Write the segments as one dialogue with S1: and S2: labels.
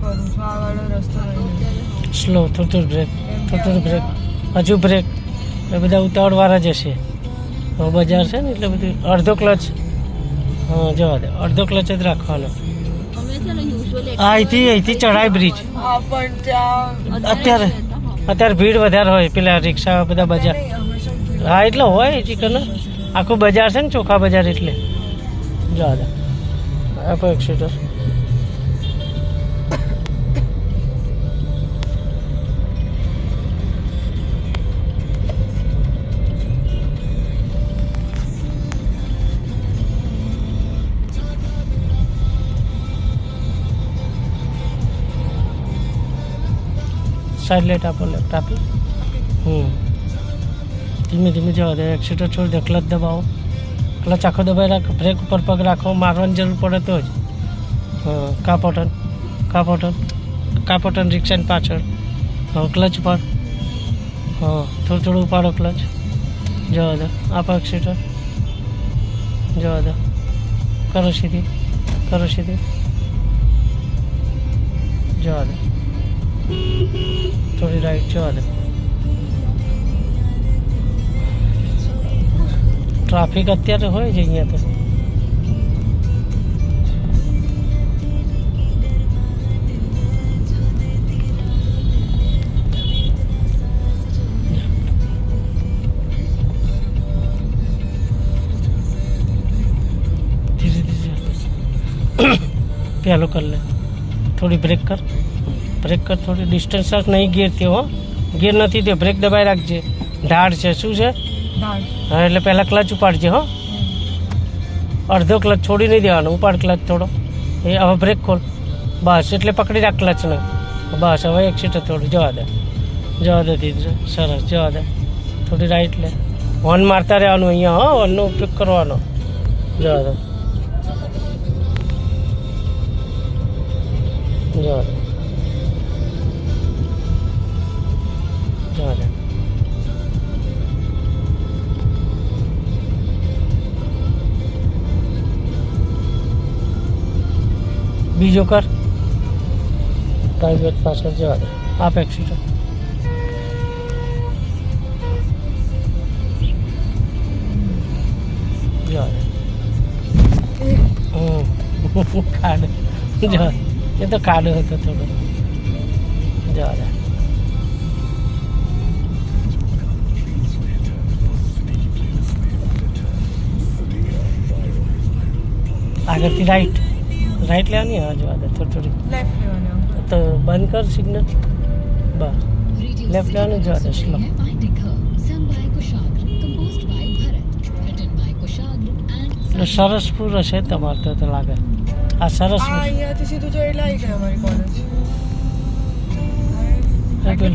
S1: કરું છું આ વાળો રસ્તો નહીં
S2: સ્લો, થોડું બ્રેક, થોડું બ્રેક, હજુ બ્રેક. એ બધા ઉતાવળવાળા જ હશે. બજાર છે ને એટલે બધું અડધો ક્લચ. હા જવા દે, અડધો ક્લચ જ રાખવાનો. અહીંથી ચઢાય બ્રિજ.
S1: હા પણ ત્યાં
S2: અત્યારે ભીડ વધારે હોય, પેલા રિક્ષા બધા બજાર. હા એટલે હોય ચિકન આખું બજાર છે ને, ચોખા બજાર એટલે જવા દે. આપો 1 સીટર. સાઈડ લાઈટ આપો, લેફ્ટ આપી. ધીમે ધીમે જવા દે. 1 સીટર છોડી દે, ક્લચ દબાવો. ક્લચ આખો દબાઈ રાખ, બ્રેક ઉપર પગ રાખો. મારવાની જરૂર પડે તો જ. હા કાપોટન રિક્ષાની પાછળ. હા ક્લચ પર. હા થોડું ઉપાડો ક્લચ. જવા દે. આપો 1 સીટર. જવા દે. કરો સીધી. જવા દે. થોડી રાઈટ જવા દે. ટ્રાફિક અત્યારે હોય છે અહીંયા તો. ધીરે ધીરે પહેલું કર લે. થોડી બ્રેક કર, થોડી ડિસ્ટન્સ રાખ. નહીં ગિયર તે હો, ગિયર નથી તે. બ્રેક દબાઈ રાખજે. ઢાળ છે, શું છે? હા એટલે પહેલાં ક્લચ ઉપાડજે. હો અડધો ક્લચ છોડી નહીં દેવાનો, ઉપાડ ક્લચ થોડો. એ હવે બ્રેક ખોલ. બસ એટલે પકડી રાખ ક્લચને. બસ હવે 1 સીટર થોડું જવા દે. ધીરે સરસ જવા દે. થોડી રાઈટ લે. હોર્ન મારતા રહેવાનું અહીંયા. હો હોર્નનો ઉપયોગ કરવાનો. જવા દે. જવા દે. બીજો કર. પ્રાઇવેટ પાછળ જવા દે. આપ 1 સીટર. જવા દે. ખાડ જવા. એ તો ખાડો હતો થોડો. જવા દે. આગળથી રાઈટ લેવાની. હા જવા દે. થોડી
S1: લેફ્ટ લેવાનું
S2: તો બંધ કર સિગ્નલ. બસ લેફ્ટ લેવાનું. જવા દે સ્લો. એટલે સરસપુર હશે તમારે તો લાગે. આ સરસપુર.
S1: અહીંયાથી સીધું જોઈ આવી ગઈ અમારી કોલેજ.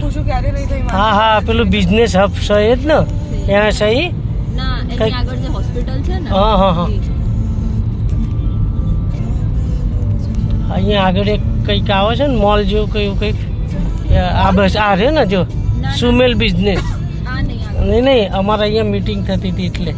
S1: પૂછું ક્યારે નહીં થઈ.
S2: હા પેલું બિઝનેસ હબ છે એ જ ને? ત્યાં સહી
S3: ના એની આગળ જે હોસ્પિટલ છે ને.
S2: હા અહીંયા આગળ એક કંઈક આવે છે ને, મોલ જેવું કંઈક. આ બસ આ રહે ને જો સુમેલ બિઝનેસ. નહીં અમારે અહીંયા મીટિંગ થતી હતી એટલે.